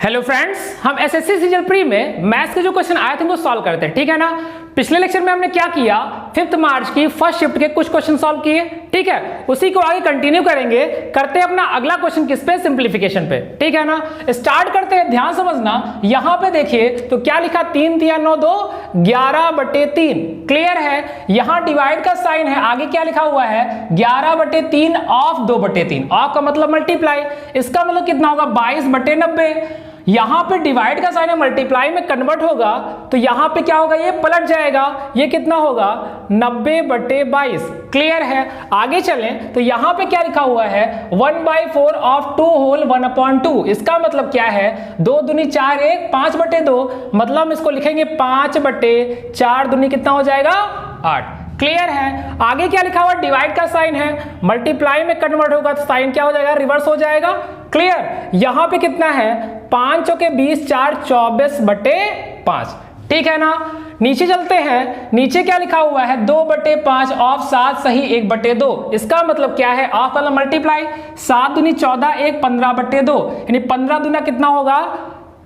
Hello friends, हम SSC season pre में maths के जो क्वेश्चन आए थे वो सॉल्व करते हैं। ठीक है ना। पिछले लेक्चर में हमने क्या किया, 5 मार्च की फर्स्ट शिफ्ट के कुछ क्वेश्चन सॉल्व किए। ठीक है, उसी को आगे कंटिन्यू करेंगे, करते हैं अपना अगला क्वेश्चन किस पे, सिंप्लीफिकेशन पे। ठीक है ना। स्टार्ट करते हैं, ध्यान समझना। यहां पे देखिए तो क्या लिखा, 3 3 9 2 11/3। क्लियर है। यहां डिवाइड का साइन है, आगे क्या लिखा हुआ है 11/3 ऑफ 2/3। ऑफ का मतलब मल्टीप्लाई, इसका मतलब कितना होगा 22/90। यहां पे डिवाइड का साइन है, मल्टीप्लाई में कन्वर्ट होगा तो यहां पे क्या होगा, ये पलट जाएगा, ये कितना होगा 90/22। क्लियर है। आगे चलें तो यहां पे क्या लिखा हुआ है 1/4 ऑफ 2 होल 1/2। इसका मतलब क्या है 2 दूनी 4 1 5/2, मतलब हम इसको लिखेंगे 5/4 दूनी कितना हो जाएगा 8। क्लियर है। आगे क्या लिखा हुआ, डिवाइड का साइन है, मल्टीप्लाई में कन्वर्ट होगा तो साइन क्या हो जाएगा, रिवर्स हो जाएगा। क्लियर। यहां पे कितना है 5 चौके 20 4 24/5। ठीक है ना। नीचे चलते हैं, नीचे क्या लिखा हुआ है 2/5 ऑफ 7 सही 1/2। इसका मतलब क्या है, ऑफ मतलब मल्टीप्लाई, 7 दूनी 14 1 15/2, यानी 15 दूना कितना होगा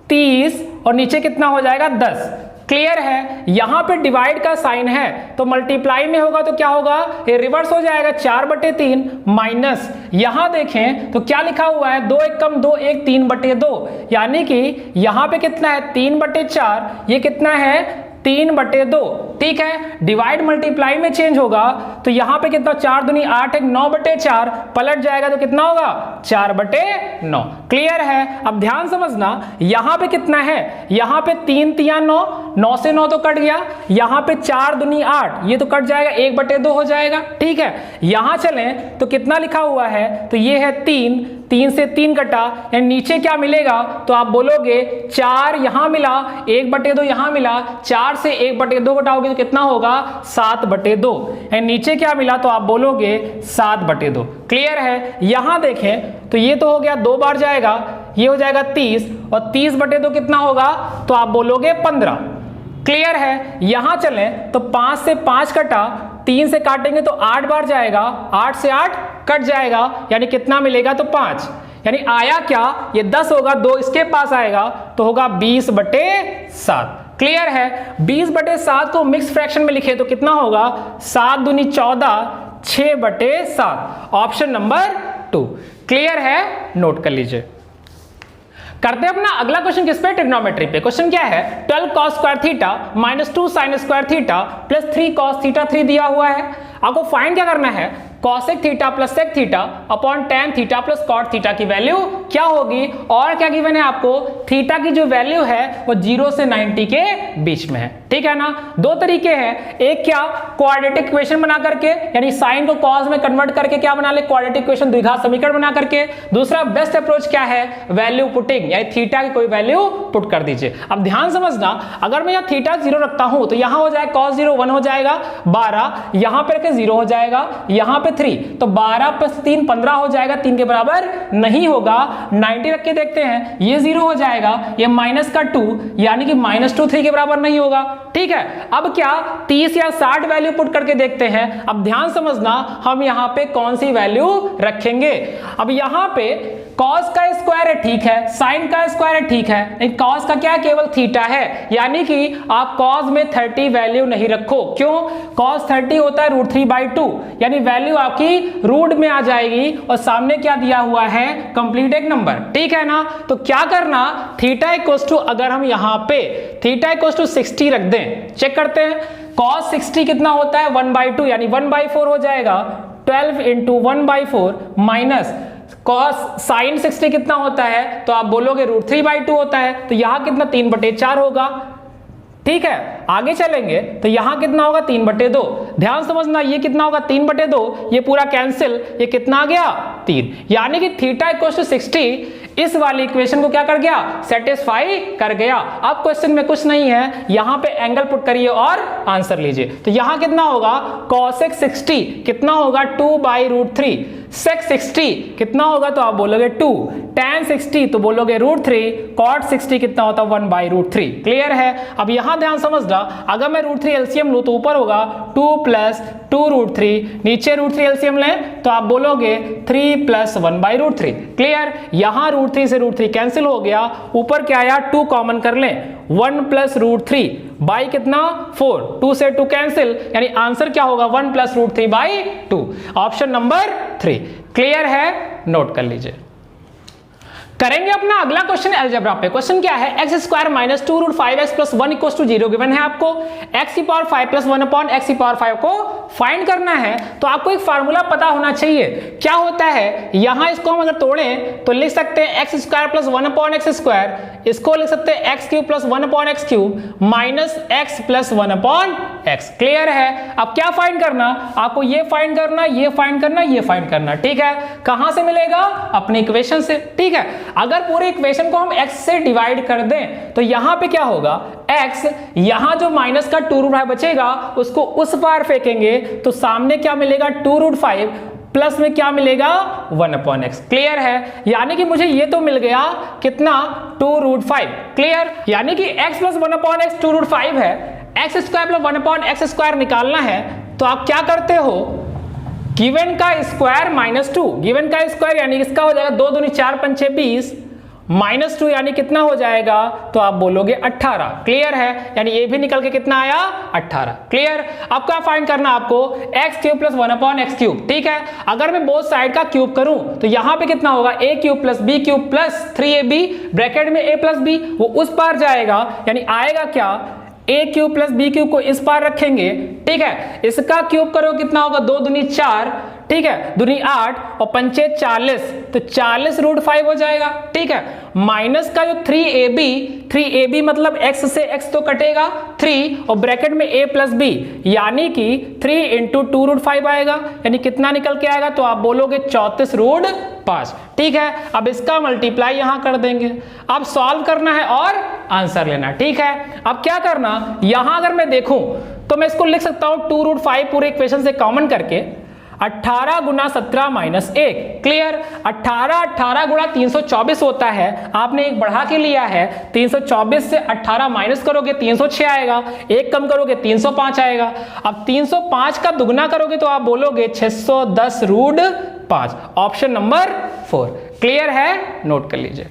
30 और नीचे कितना हो जाएगा 10। क्लियर है। यहां पे डिवाइड का साइन है तो मल्टीप्लाई में होगा तो क्या होगा, ये रिवर्स हो जाएगा 4/3 माइनस, यहां देखें तो क्या लिखा हुआ है 2 1 कम 2 1 3/2, यानी कि यहां पे कितना है 3/4, ये कितना है 3/2। ठीक है। डिवाइड मल्टीप्लाई में चेंज होगा तो यहां पे कितना 4 दूनी 8 1 9/4, पलट जाएगा तो कितना होगा 4/9। क्लियर है। अब ध्यान समझना, यहां पे कितना है, यहां पे 3 3 9, 9 से 9 तो कट गया, यहां पे 4 दूनी 8, ये तो कट जाएगा 1/2 हो जाएगा। ठीक है। यहां चलें तो कितना लिखा हुआ है, तो ये है 3 3 से 3 कटा, यानी नीचे क्या मिलेगा, तो आप बोलोगे 4 यहां मिला 1/2 यहां मिला, 4 से 1/2 घटाओगे तो कितना होगा 7/2, यानी नीचे क्या मिला तो आप बोलोगे 7/2। क्लियर है। यहां देखें तो ये तो हो गया 2 बार जाएगा, ये हो जाएगा 30 और 30/2 कितना होगा तो आप बोलोगे 15। क्लियर है। यहां चलें तो 5 से 5 कटा, 3 से काटेंगे तो 8 बार जाएगा, 8 से 8 कट जाएगा, यानी कितना मिलेगा तो 5, यानी आया क्या, ये 10 होगा, 2 इसके पास आएगा तो होगा 20/7। क्लियर है। 20/7 को मिक्स फ्रैक्शन में लिखे तो कितना होगा 7 दूनी 14 6/7, ऑप्शन नंबर 2। क्लियर है, नोट कर लीजिए। करते हैं अपना अगला क्वेश्चन किस पे, ट्रिग्नोमेट्री पे। क्वेश्चन क्या है 12 cos square theta minus 2 sin square theta plus 3 cos theta 3 दिया हुआ है। आपको फाइंड क्या करना है, cosec theta plus sec theta upon tan theta plus cot theta की वैल्यू क्या होगी, और क्या गिवन है आपको, थीटा की जो वैल्यू है वो 0 से 90 के बीच में है। ठीक है ना। दो तरीके हैं, एक क्या क्वाड्रेटिक इक्वेशन बना करके, यानी साइन को कॉस में कन्वर्ट करके क्या बना ले क्वाड्रेटिक इक्वेशन, द्विघात समीकरण बना करके। दूसरा बेस्ट अप्रोच क्या है, वैल्यू पुटिंग, यानी थीटा की कोई वैल्यू पुट कर दीजिए। अब ध्यान समझना, अगर मैं यहाँ थीटा 0 रखता हूं तो यहां हो जाएगा cos 0 1 हो जाएगा 12, यहां पर 0 हो जाएगा, यहां पे 3, तो 12 + 3 15 हो जाएगा, 3 के बराबर नहीं होगा। 90 रख के देखते हैं, ये 0 हो जाएगा, ये माइनस का 2 यानी कि -2 3 के बराबर नहीं होगा। ठीक है। अब क्या 30 या 60 वैल्यू पुट करके देखते हैं। अब ध्यान समझना, हम यहां पे कौन सी वैल्यू रखेंगे। अब यहां पे cos का स्क्वायर है, ठीक है, sin का स्क्वायर है, ठीक है, लेकिन cos का क्या है, केवल थीटा है, यानी कि आप cos में 30 वैल्यू नहीं रखो। क्यों, cos 30 होता है √3/2, यानी वैल्यू आपकी रूट में आ जाएगी और सामने क्या दिया हुआ है, कंप्लीट एक नंबर। ठीक है ना। तो क्या करना, थीटा इक्वल्स टू, अगर हम यहां पे थीटा इक्वल्स टू 60 रख दें, चेक करते हैं, cos 60 कितना होता है 1/2, यानी 1/4 हो जाएगा, 12 × 1/4 माइनस cos sin 60 कितना होता है तो आप बोलोगे √3/2 होता है, तो यहां कितना 3/4 होगा। ठीक है। आगे चलेंगे तो यहां कितना होगा 3/2। ध्यान समझना, ये कितना होगा 3/2, ये पूरा कैंसिल, ये कितना आ गया 3, यानी कि थीटा इक्वल्स टू 60 इस वाली इक्वेशन को क्या कर गया, सेटिस्फाई कर गया। अब क्वेश्चन में कुछ नहीं है, यहां पे एंगल पुट करिए और आंसर लीजिए। तो यहां कितना होगा cosec 60 कितना होगा 2/√3, sec 60 कितना होगा तो आप बोलोगे 2, tan 60 तो बोलोगे √3, cot 60 कितना होता है 1/√3। क्लियर है। अब यहां ध्यान समझना, अगर मैं √3 एलसीएम लूं तो ऊपर होगा 2 + 2√3, नीचे √3 एलसीएम लें तो आप बोलोगे 3 + 1/√3। क्लियर। यहां √3 से √3 कैंसिल हो गया, ऊपर क्या आया 2 कॉमन कर लें, 1 + √3 बाई कितना 4, 2 से 2 कैंसिल, यानी आंसर क्या होगा 1 + √3/2, ऑप्शन नंबर 3। क्लियर है, नोट कर लीजिए। करेंगे अपना अगला क्वेश्चन अलजेब्रा पे। क्वेश्चन क्या है, x² - 2√5x + 1 = 0 गिवन है आपको, x⁵ + 1/x⁵ को फाइंड करना है। तो आपको एक फार्मूला पता होना चाहिए, क्या होता है, यहां इसको हम अगर तोड़ें तो लिख सकते हैं x² + 1/x², इसको लिख सकते हैं x³ + 1/x³ minus x + 1/x। Clear है। अब क्या फाइंड करना, आपको ये फाइंड करना, ये फाइंड करना, ये फाइंड करना। ठीक है, कहां से मिलेगा, अपने इक्वेशन से। ठीक है, अगर पूरे इक्वेशन को हम x से डिवाइड कर दें तो यहां पे क्या होगा, x, यहां जो माइनस का 2√5 बचेगा उसको उस पार फेंकेंगे तो सामने क्या मिलेगा 2√5, प्लस में क्या मिलेगा 1/x। क्लियर है। यानी कि मुझे ये तो मिल गया कितना 2√5। क्लियर। यानी कि x + 1/x 2√5 है, x² + 1/x² निकालना है तो आप क्या करते हो, गिवन का स्क्वायर -2, गिवन का स्क्वायर यानी इसका हो जाएगा 2 दूनी 4 5 6 20, -2 यानी कितना हो जाएगा तो आप बोलोगे 18। क्लियर है। यानी ये भी निकल के कितना आया 18। क्लियर। अब क्या फाइंड करना आपको, x³ + 1/x³। ठीक है, अगर मैं बोथ साइड का क्यूब करूं तो यहां पे कितना होगा a³ + b³ + 3ab, ब्रैकेट में a + b, वो उस पार जाएगा, यानी आएगा क्या, a³ + b³ को इस पार रखेंगे। ठीक है, इसका क्यूब करो कितना होगा 2 दूनी 4, ठीक है, दूनी 8 और 5 40, तो 40√5 हो जाएगा। ठीक है, माइनस का जो 3ab मतलब x से x तो कटेगा 3 और ब्रैकेट में a + b, यानी कि 3 × 2√5 आएगा, यानी कितना निकल के आएगा तो आप बोलोगे 34√5। ठीक है, अब इसका मल्टीप्लाई यहां कर देंगे, अब सॉल्व करना है और आंसर लेना। ठीक है, अब क्या करना, यहां अगर मैं देखूं तो मैं इसको लिख सकता हूं 2√5 पूरे इक्वेशन से कॉमन करके 18 × 17 - 1। क्लियर। 18 गुणा 324 होता है, आपने एक बढ़ा के लिया है, 324 से 18 माइनस करोगे 306 आएगा, एक कम करोगे 305 आएगा। अब 305 का दुगना करोगे तो आप बोलोगे 610√5, ऑप्शन नंबर 4। क्लियर है, नोट कर लीजिए।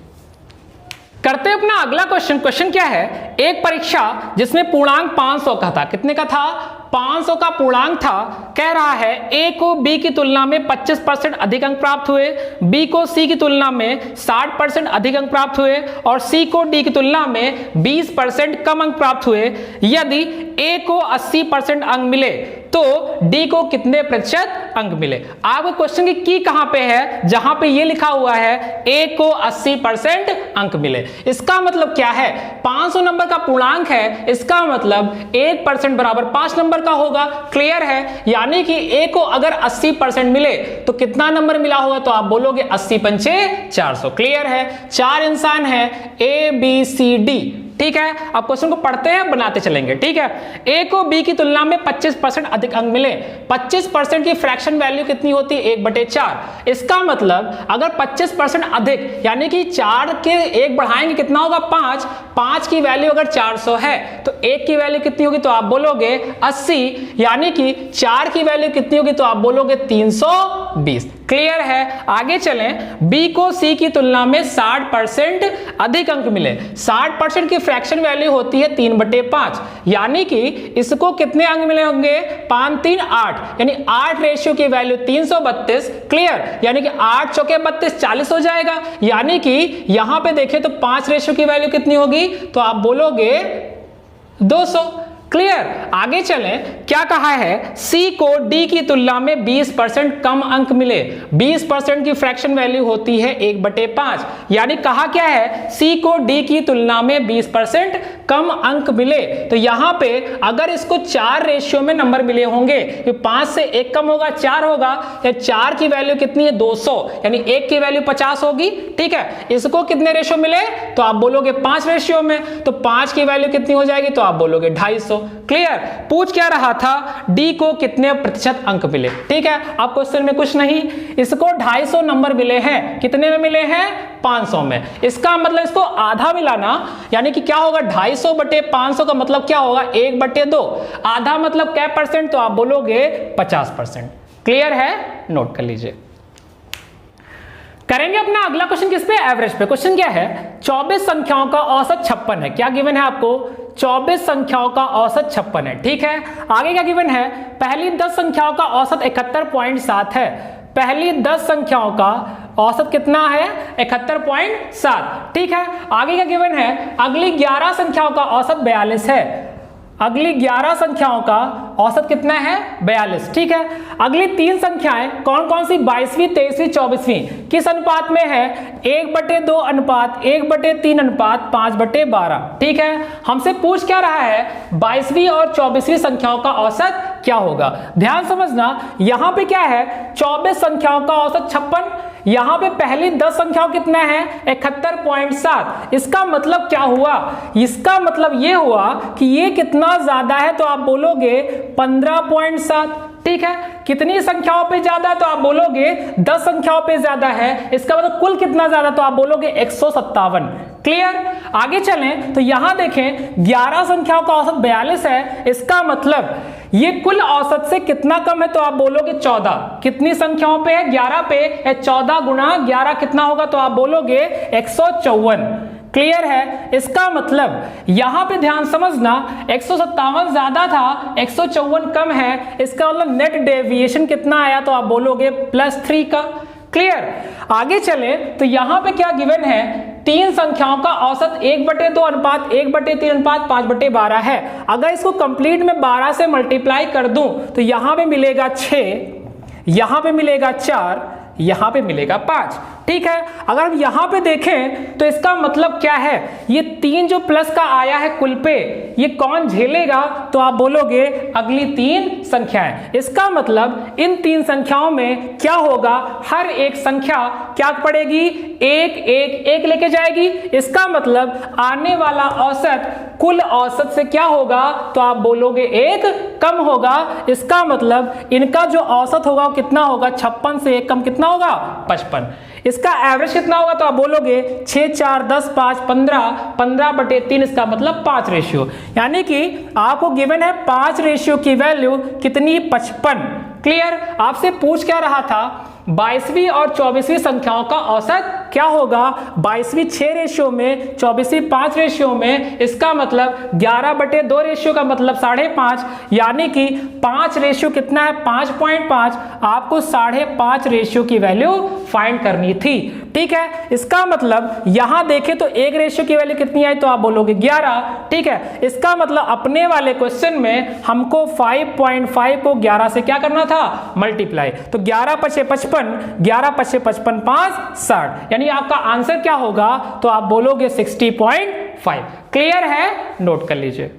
करते हैं अपना अगला क्वेश्चन। क्वेश्चन क्या है, एक परीक्षा जिसमें पूर्णांक 500 का था, कितने का था 500 का पूर्णांक था, कह रहा है a को b की तुलना में 25% अधिक अंक प्राप्त हुए, b को c की तुलना में 60% अधिक अंक प्राप्त हुए और c को d की तुलना में 20% कम अंक प्राप्त हुए। यदि a को 80% अंक मिले तो d को कितने प्रतिशत अंक मिले। आपको क्वेश्चन की कहां पे है, जहां पे ये लिखा हुआ है a को 80% अंक मिले। इसका मतलब क्या है, 500 नंबर का पूर्णांक है, इसका मतलब 1% बराबर 5 नंबर का होगा। क्लियर है। यानी कि a को अगर 80% मिले तो कितना नंबर मिला होगा तो आप बोलोगे 80 पंचे 400। क्लियर है। 4 इंसान है a b c d। ठीक है, अब क्वेश्चन को पढ़ते हैं, बनाते चलेंगे। ठीक है, a को b की तुलना में 25% अधिक अंक मिले। 25% की फ्रैक्शन वैल्यू कितनी होती है 1/4। इसका मतलब अगर 25% अधिक यानी कि 4 के 1 बढ़ाएंगे कितना होगा 5, 5 की वैल्यू अगर 400 है तो 1 की वैल्यू कितनी होगी तो आप बोलोगे 80, यानी कि 4 की वैल्यू कितनी होगी तो आप बोलोगे 320। क्लियर है। आगे चलें, b को c की तुलना में 60% अधिक अंक मिले। 60% की फ्रैक्शन वैल्यू होती है 3/5, यानी कि इसको कितने अंक मिले होंगे 5 3 8, यानी 8 रेशियो की वैल्यू 332। क्लियर। यानी कि 8 चौके 32 40 हो जाएगा, यानी कि यहां पे देखें तो 5 रेशियो की वैल्यू कितनी होगी तो आप बोलोगे 200। क्लियर। आगे चलें, क्या कहा है, C को D की तुलना में 20% कम अंक मिले। 20% की फ्रैक्शन वैल्यू होती है 1/5, यानी कहा क्या है C को D की तुलना में 20% कम अंक मिले तो यहां पे अगर इसको 4 रेशियो में नंबर मिले होंगे, तो 5 से 1 कम होगा 4 होगा, या 4 की वैल्यू कितनी है 200, यानी 1 की वैल्यू 50 होगी। ठीक है, इसको कितने रेशियो मिले तो आप बोलोगे 5 रेशियो में, तो 5 की वैल्यू कितनी हो जाएगी तो आप बोलोगे 250। क्लियर? पूछ क्या रहा था, डी को कितने प्रतिशत अंक मिले। ठीक है, अब क्वेश्चन में कुछ नहीं, इसको 250 नंबर मिले हैं, कितने में मिले हैं 500 में। इसका मतलब इसको आधा मिलाना, यानी कि क्या होगा 250 बटे 500 का मतलब क्या होगा 1/2, आधा मतलब क्या परसेंट तो आप बोलोगे 50%। क्लियर है? नोट कर लीजिए। करेंगे अपना अगला क्वेश्चन किस पे, एवरेज पे। क्वेश्चन क्या है, 24 संख्याओं का औसत 56 है। क्या गिवन है आपको, 24 संख्याओं का औसत 56 है। ठीक है, आगे क्या गिवन है, पहली 10 संख्याओं का औसत 71.7 है। पहली 10 संख्याओं का औसत कितना है 71.7। ठीक है, आगे क्या गिवन है, अगली 11 संख्याओं का औसत 42 है। अगली 11 संख्याओं का औसत कितना है 42। ठीक है, अगली 3 संख्याएं कौन कौन सी, 22वीं 23वीं 24वीं, किस अनुपात में है 1/2 अनुपात 1/3 अनुपात 5/12। ठीक है, हमसे पूछ क्या रहा है 22वीं और 24वीं संख्याओं का औसत क्या होगा। ध्यान समझना, यहां पे क्या है 24 संख्याओं का औसत 56, यहां पे पहली 10 संख्याओं कितना है 71.7। इसका मतलब क्या हुआ, इसका मतलब ये हुआ कि ये कितना ज्यादा है तो आप बोलोगे 15.7। ठीक है, कितनी संख्याओं पे ज्यादा है तो आप बोलोगे 10 संख्याओं पे ज्यादा है। इसका मतलब कुल कितना ज्यादा तो आप बोलोगे 157। क्लियर? आगे चलें तो यहां देखें 11 संख्याओं का औसत 42 है, इसका मतलब ये कुल औसत से कितना कम है तो आप बोलोगे 14। कितनी संख्याओं पे है 11 पे, 14 गुणा 11 कितना होगा तो आप बोलोगे 154। क्लियर है? इसका मतलब यहां पे ध्यान समझना 157 ज्यादा था 154 कम है, इसका मतलब नेट डेविएशन कितना आया तो आप बोलोगे +3 का। क्लियर? आगे चले तो यहां पे क्या गिवन है, 3 संख्याओं का औसत 1/2 अनुपात 1/3 अनुपात 5/12 है। अगर इसको कंप्लीट में 12 से मल्टीप्लाई कर दूं तो यहां पे मिलेगा 6, यहां पे मिलेगा 4, यहां पे मिलेगा 5। ठीक है, अगर हम यहां पे देखें तो इसका मतलब क्या है, ये 3 जो प्लस का आया है कुल पे, ये कौन झेलेगा तो आप बोलोगे अगली 3 संख्याएं। इसका मतलब इन 3 संख्याओं में क्या होगा, हर एक संख्या क्या पड़ेगी 1 1 1 लेके जाएगी। इसका मतलब आने वाला औसत कुल औसत से क्या होगा तो आप बोलोगे 1 कम होगा। इसका मतलब इनका जो औसत होगा वो कितना होगा, 56 से 1 कम कितना होगा 55। इसका एवरेज कितना होगा तो आप बोलोगे 6 4 10 5 15 15/3, इसका मतलब 5 रेशियो, यानी कि आपको गिवन है 5 रेशियो की वैल्यू कितनी 55। क्लियर? आपसे पूछ क्या रहा था 22वीं और 24वीं संख्याओं का औसत क्या होगा, 22वीं 6 रेशियो में 24वीं 5 रेशियो में, इसका मतलब 11/2 रेशियो का मतलब 5.5, यानी कि 5 रेशियो कितना है 5.5। आपको 5.5 रेशियो की वैल्यू फाइंड करनी थी। ठीक है, इसका मतलब यहां देखें तो 1 रेशियो की वैल्यू कितनी आई तो आप बोलोगे 11। ठीक है, इसका मतलब अपने वाले क्वेश्चन में हमको 5.5 को 11 से क्या करना था मल्टीप्लाई, तो 11 × 55 11 × 55 5 60, यानी आपका आंसर क्या होगा तो आप बोलोगे 60.5। क्लियर है? नोट कर लीजिए।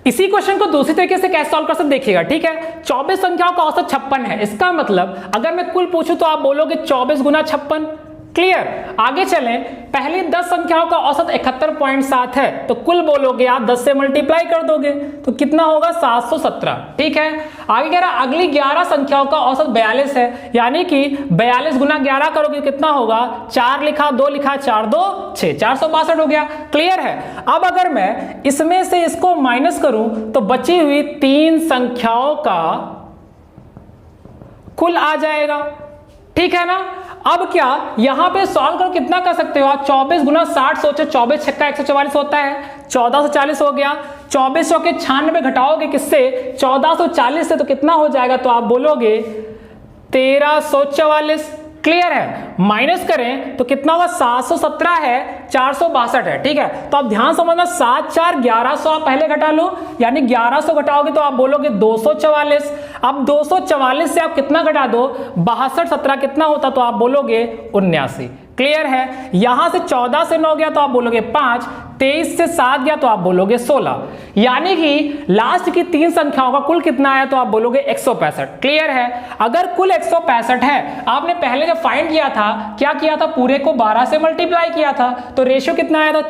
इसी क्वेश्चन को दूसरी तरीके से कैसे सॉल्व कर सकते देखिएगा। ठीक है, 24 संख्याओं का औसत 56 है, इसका मतलब अगर मैं कुल पूछूं तो आप बोलोगे 24 × 56। क्लियर? आगे चलें, पहली 10 संख्याओं का औसत 71.7 है, तो कुल बोलोगे आप 10 से मल्टीप्लाई कर दोगे तो कितना होगा 717। ठीक है, आगे कह रहा अगली 11 संख्याओं का औसत 42 है, यानी कि 42 × 11 करोगे कितना होगा, 4 लिखा 2 लिखा 4 2 6 462 हो गया। क्लियर है? अब अगर मैं इसमें से इसको माइनस करूं तो बची हुई 3 संख्याओं का कुल आ जाएगा। ठीक है ना? अब क्या यहां पे सॉल्व कर कितना कर सकते हो आप, 24 × 60 सोचो, 24 छक्का 144 होता है, 1440 हो गया। 2400 के 96 घटाओगे किससे 1440 से तो कितना हो जाएगा तो आप बोलोगे 1344। क्लियर है? माइनस करें तो कितना होगा 717 है 462 है। ठीक है, तो आप ध्यान समझना 7 4 1100 आप पहले घटा लो, यानी 1100 घटाओगे तो आप बोलोगे 244। अब 244 से आप कितना घटा दो 62 17 कितना होता तो आप बोलोगे 79। क्लियर है? यहां से 14 से 9 गया तो आप बोलोगे 5, 23 से 7 गया तो आप बोलोगे 16, यानी कि लास्ट की 3 संख्याओं का कुल कितना आया तो आप बोलोगे 165। क्लियर है? अगर कुल 165 है, आपने पहले जब फाइंड किया था क्या किया था, पूरे को 12 से मल्टीप्लाई किया था, तो रेशियो कितना आया था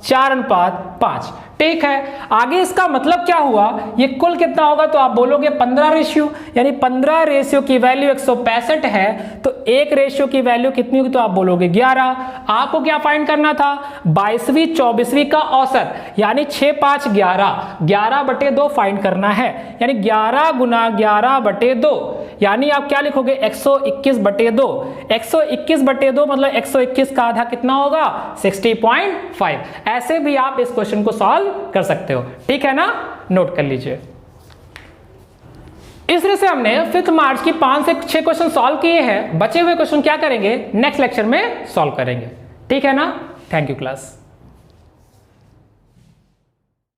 6:4:5। ठीक है, आगे इसका मतलब क्या हुआ, ये कुल कितना होगा तो आप बोलोगे 15 रेशियो, यानी 15 रेशियो की वैल्यू 165 है, तो एक रेशियो की वैल्यू कितनी होगी तो आप बोलोगे 11। आपको क्या फाइंड करना था, 22वीं 24वीं का औसत, यानी 6 5 11, 11/2 फाइंड करना है, यानी 11 गुना 11/2, यानी आप क्या लिखोगे 121/2। 121/2 मतलब 121 का आधा कितना होगा 60.5। ऐसे भी आप इस क्वेश्चन को सॉल्व कर सकते हो। ठीक है ना, नोट कर लीजिए। इस तरह से हमने 5 मार्च की 5 से 6 क्वेश्चन सॉल्व किए हैं। बचे हुए क्वेश्चन क्या करेंगे, नेक्स्ट लेक्चर में सॉल्व करेंगे। ठीक है ना, थैंक यू क्लास।